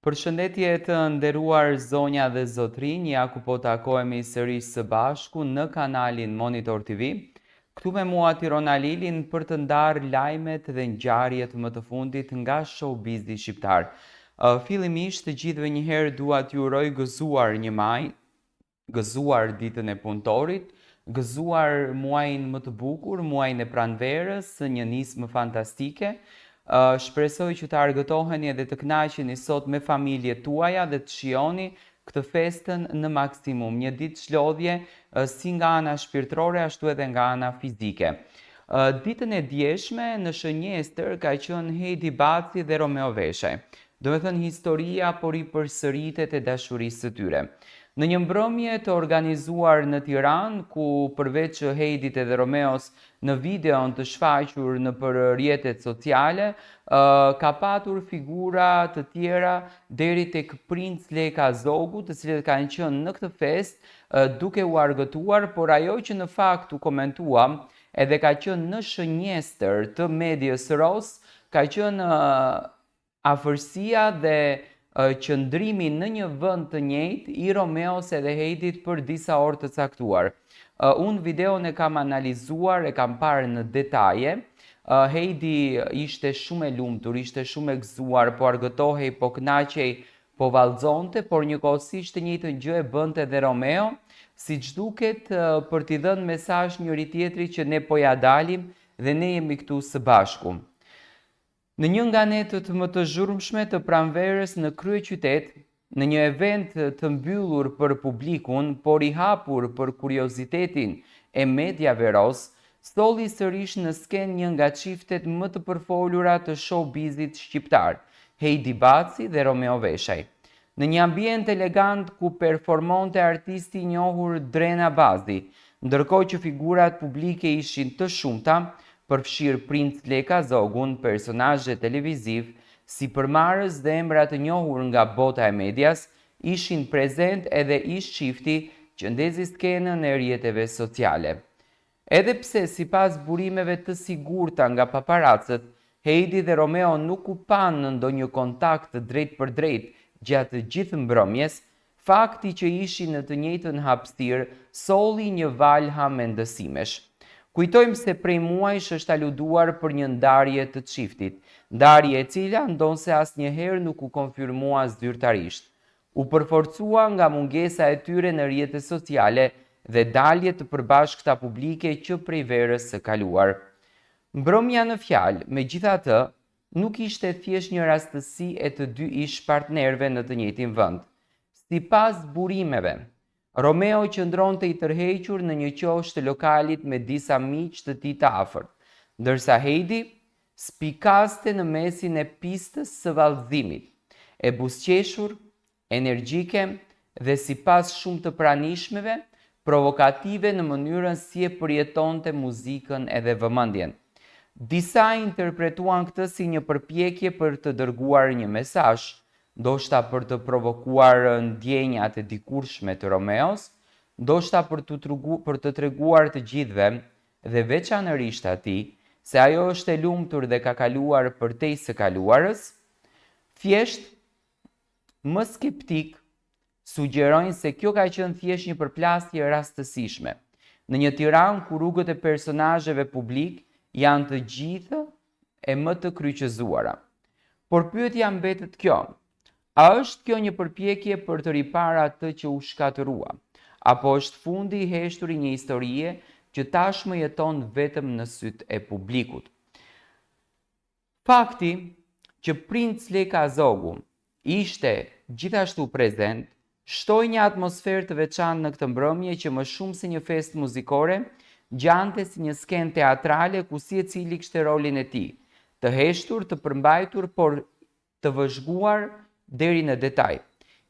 Përshëndetje të nderuar zonja dhe zotrinj, ja ku po takohemi sërish së bashku në kanalin Monitor TV. Këtu me mua Tirona Lilin për të ndarë lajmet dhe ngjarjet më të fundit nga showbizi shqiptar. Fillimisht të gjithëve njëherë dua t'ju uroj gëzuar një maj, gëzuar ditën e punëtorit, gëzuar muajin më të bukur, muajin e pranverës, një nismë fantastike. Shpresoj që të argëtoheni edhe të kënaqeni sot me familjet tuaja dhe të shijoni këtë festën në maksimum, një ditë çlodhje si nga ana shpirtërore ashtu edhe nga ana fizike. Ditën e djeshme në shënjestër ka qenë Heidi Baci dhe Romeo Veshaj. Do me thënë historia por i përsëritet e dashurisë së tyre. Në një mbrëmje të organizuar në Tiranë, ku përveç Heidit edhe Romeos në videon të shfaqur në për rrjetet sociale, ka patur figura të tjera deri tek Princ Leka Zogu, të cilët kanë qenë në këtë festë duke u argëtuar, por ajo që në fakt u komentua edhe ka qenë në shënjestër të medias ros, ka qenë afërsia dhe qëndrimi në një vend të njëjtë i Romeos edhe Heidit për disa orë të caktuar. Unë videon e kam analizuar, e kam parë në detaje. Heidi ishte shumë e lumtur, ishte shumë e gëzuar, po argëtohej, po kënaqej, po vallëzonte, por njëkohësisht të njëjtën gjë e bënte edhe Romeo, siç duket për t'i dhënë mesazh njëri tjetrit që ne po ja dalim dhe ne jemi këtu së bashku. Në një nga netët më të zhurmshme të pranverës në kryeqytet, në një event të mbyllur për publikun, por i hapur për kuriozitetin e mediave ros, solli sërish në sken një nga çiftet më të përfolura të showbizit shqiptar, Heidi Baci dhe Romeo Veshaj. Në një ambient elegant ku performonte artisti i njohur Drena Bazi, ndërkohë që figurat publike ishin të shumta, përfshirë Princ Leka Zogun, personazhe televiziv, si përmarrës dhe emra të njohur nga bota e medias, ishin prezent edhe ish çifti që ndezi skenën e rrjeteve sociale. Edhe pse sipas burimeve të sigurta nga paparacët, Heidi dhe Romeo nuk u panë në ndonjë kontakt drejt për drejt gjatë gjithë mbrëmjes, fakti që ishin në të njëjtën hapësirë solli një valha mendësimesh. Kujtojmë se prej muajsh është aluduar për një ndarje të çiftit, ndarje e cila ndonse asnjëherë nuk u konfirmua zyrtarisht. U përforcua nga mungesa e tyre në rrjetet sociale dhe dalje të përbashkëta publike që prej verës së kaluar. Mbrëmja në fjalë, megjithatë, nuk ishte thjesht një rastësi e të dy ish partnerëve në të njëjtin vend. Sipas burimeve, Romeo qëndronte i tërhequr në një qosht të lokalit me disa miq të tij të afërt, ndërsa Heidi spikaste në mesin e pistës së vallëzimit, e buzëqeshur, energjike dhe sipas shumë të pranishmeve, provokative në mënyrën si e përjetonte muzikën edhe vëmendjen. Disa interpretuan këtë si një përpjekje për të dërguar një mesazh, ndoshta për të provokuar ndjenjat e dikurshme të Romeos, ndoshta për të treguar të gjithëve dhe veçanërisht atij se ajo është e lumtur dhe ka kaluar përtej së kaluarës. Thjesht më skeptik sugjerojnë se kjo ka qenë thjesht një përplasje rastësishme në një Tiranë ku rrugët e personazheve publik janë të gjithë e më të kryqëzuara. Por pyetja mbetet kjo: a është kjo një përpjekje për të ripara atë që u shkatërua, apo është fundi i heshtur i një historie që tashmë jeton vetëm në sytë e publikut? Fakti që Princ Leka Zogu ishte gjithashtu prezent, shtoi një atmosferë të veçantë në këtë mbrëmje që më shumë se një festë muzikore, gjante si një skenë teatrale ku secili kishte rolin e tij, të heshtur, të përmbajtur, por të vëzhguar deri në detaj.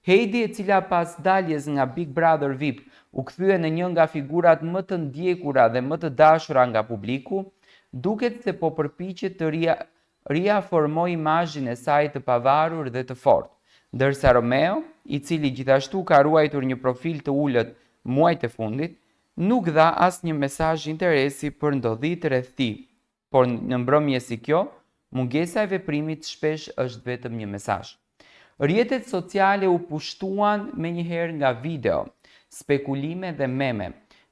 Heidi, e cila pas daljes nga Big Brother VIP u kthye në një nga figurat më të ndjekura dhe më të dashura nga publiku, duket se po përpiqet të riaformoj imazhin e saj të pavarur dhe të fortë, ndërsa Romeo, i cili gjithashtu ka ruajtur një profil të ulët muajt e fundit, nuk dha asnjë mesazh interesi për ndodhit rreth tij, por në mbrëmje si kjo, mungesa e veprimit shpesh është vetëm një mesazh. Rrjetet sociale u pushtuan menjëherë nga video, spekulime dhe meme,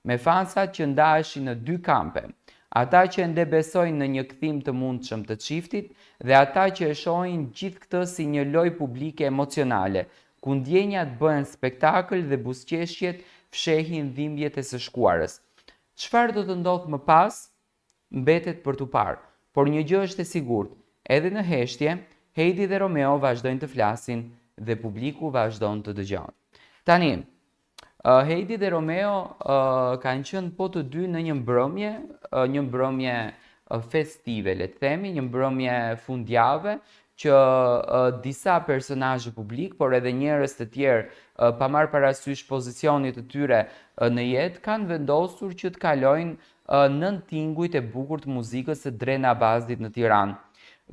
me fansat që ndaheshin në dy kampe. Ata që ende besojnë në një kthim të mundshëm të çiftit dhe ata që e shohin gjithë këtë si një lojë publike emocionale, ku ndjenjat bëhen spektakël dhe buzëqeshjet fshehin dhimbjet e së shkuarës. Çfarë do të ndodhë më pas, mbetet për tu parë, por një gjë është e sigurt, edhe në heshtje, Heidi dhe Romeo vazhdojnë të flasin dhe publiku vazhdon të dëgjon. Tani, Heidi dhe Romeo kanë qenë po të dy në një mbrëmje festive, le të themi, një mbrëmje fundjave, që disa personazhe publik, por edhe njerëz të tjerë pa marrë parasysh pozicionit të tyre në jetë, kanë vendosur që të kalojnë nën tingujt e bukur të muzikës së Drena Abazit në Tiranë.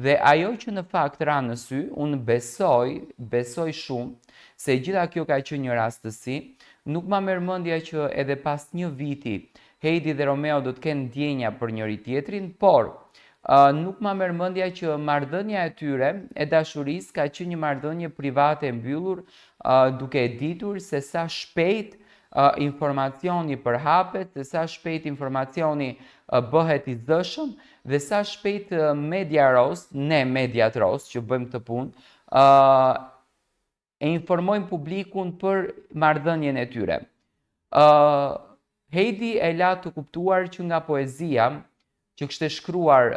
Dhe ajo që në fakt ra në sy, unë besoj shumë se gjitha kjo ka qenë një rastësi, nuk ma merr mendja që edhe pas një viti Heidi dhe Romeo do të kenë ndjenja për njëri tjetrin, por nuk ma merr mendja që marrëdhënia e tyre e dashurisë ka qenë një marrëdhënie private e mbyllur, duke e ditur se sa shpejt informacioni përhapet, se sa shpejt informacioni bëhet i zëshëm dhe sa shpejt media rost, ne mediat rost që bëjmë këtë punë, e informojnë publikun për marrëdhënien e tyre. Heidi e la të kuptuar që nga poezia që kishte shkruar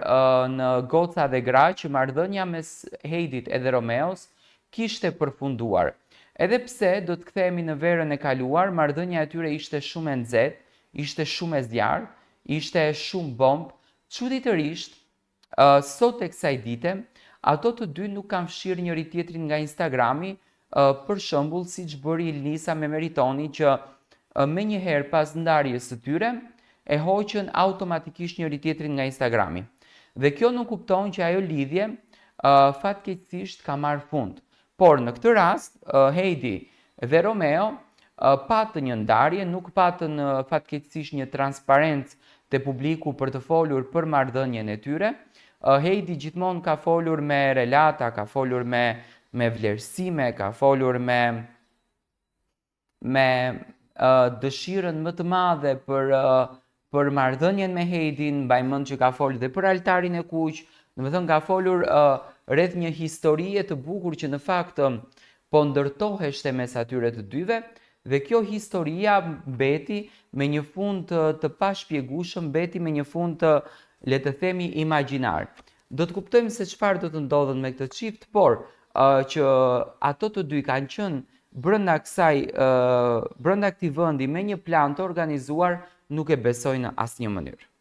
në Goca dhe Gra, që marrëdhënia mes Heidit edhe Romeos kishte përfunduar. Edhe pse do të kthehemi në verën e kaluar, marrëdhënia e tyre ishte shumë e nxehtë, ishte shumë e zjarrt, ishte shumë bomb. Çuditërisht, sot e kësaj dite, ato të dy nuk kanë fshirë njëri tjetrin nga Instagrami, për shembull siç bëri Ilnisa me Meritoni, që menjëherë pas ndarjes së tyre e hoqën automatikisht njëri tjetrin nga Instagrami. Dhe kjo nuk kupton që ajo lidhje fatkeqësisht ka marrë fund. Por në këtë rast, Heidi dhe Romeo patën një ndarje, nuk patën fatkeqësisht një transparencë te publiku për të folur për marrëdhënien e tyre. Heidi gjithmonë ka folur me relata, ka folur me vlerësime, ka folur me dëshirën më të madhe për marrëdhënien me Heidin, mbaj mend që ka folur dhe për altarin e kuq, domethënë ka folur rreth një historie të bukur që në fakt po ndërtoheshte mes atyre të dyve, dhe kjo historia mbeti me një fund të pashpjegueshëm, mbeti me një fund të, le të themi, imagjinar. Do të kuptojmë se çfarë do të ndodhen me këtë çift, por që ato të dy kanë qenë brenda këtij vendi me një plan të organizuar, nuk e besoj në asnjë mënyrë.